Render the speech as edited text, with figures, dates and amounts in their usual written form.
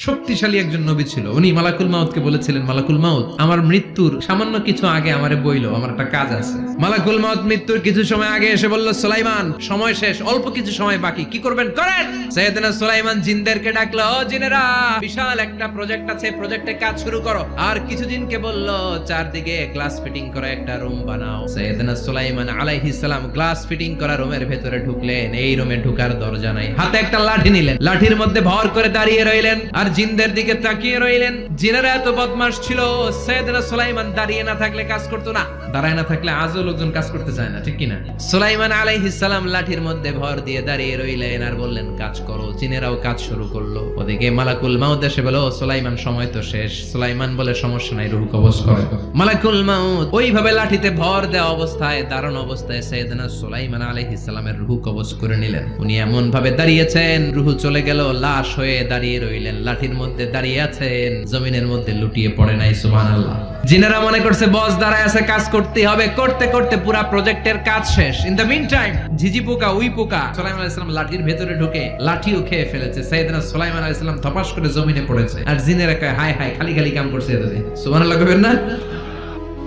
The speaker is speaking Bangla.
শক্তিশালী একজন নবী ছিল। উনি মালাকুল মাউতকে বলেছিলেন, মালাকুল মাউত, আমার মৃত্যুর সামান্য কিছু আগে আমারে বইলো, আমার একটা কাজ আছে। মালাকুল মাউত মৃত্যুর কিছু সময় আগে এসে বলল, সুলাইমান সময় শেষ, অল্প কিছু সময় বাকি, কি করবেন করেন। সাইয়েদনা সুলাইমান জিনদেরকে ডাকলো, ও জিনেরা, বিশাল একটা প্রজেক্ট আছে, প্রজেক্টে কাজ শুরু করো। আর কিছু জিনকে বলল, চারদিকে গ্লাস ফিটিং করা একটা রুম বানাও। সাইয়েদনা সুলাইমান আলাইহিস সালাম গ্লাস ফিটিং করা রুমের ভেতরে ঢুকলেন। এই রুমে ঢুকার দরজা নাই, হাতে একটা লাঠি নিলেন, লাঠির মধ্যে ভর করে দাঁড়িয়ে রইলেন আর জিনদের দিকে তাকিয়ে রইলেন। জিনেরা এত বদমাশ ছিল, সাইয়েদনা সুলাইমান দাঁড়িয়ে না থাকলে কাজ করতো না, দাঁড়ায় না থাকলে আজও লোকজন কাজ করতে চায় না, ঠিক কিনা? সুলাইমান আলাইহিস সালাম লাঠির মধ্যে ভর দিয়ে দাঁড়িয়ে রইলেন আর বললেন, কাজ করো। জিনেরাও কাজ শুরু করলো। ওদিকে মালাকুল মাউত এসে বলল, সুলাইমান সময় তো শেষ। সুলাইমান বলে, সমস্যা নাই, রূহ কবজ করো। মালাকুল মাউত ওইভাবে লাঠিতে ভর দেওয়া অবস্থায়, দাঁড়ান অবস্থায় সাইয়েদনা সুলাইমান আলাইহিস সালামের রূহ কবজ করে নিলেন। উনি এমন ভাবে দাঁড়িয়েছেন, রূহ চলে গেল, লাশ হয়ে দাঁড়িয়ে রইলেন। লাঠির মধ্যে দাঁড়িয়ে আছেন, জমিনের মধ্যে লুটিয়ে পড়ে নাই। সুবহানাল্লাহ। জিনেরা মনে করছে বস দাঁড়ায় আছে, কাজ করতে হবে। করতে করতে পুরা প্রজেক্টের কাজ শেষ। ইন দ্য মিন টাইম ঝিঝি পোকা, উই পোকা সুলাইমান আলাইহিস সালাম লাঠির ভেতরে ঢুকে লাঠিও খেয়ে ফেলেছে। সাইয়েদনা সুলাইমান আলাইহিস সালাম ধপাস করে জমিনে পড়েছে। আর জিনেরা কয়, হায় হায়, খালি খালি কাম করছে এতদিন। সুবহানাল্লাহ কইবেন না?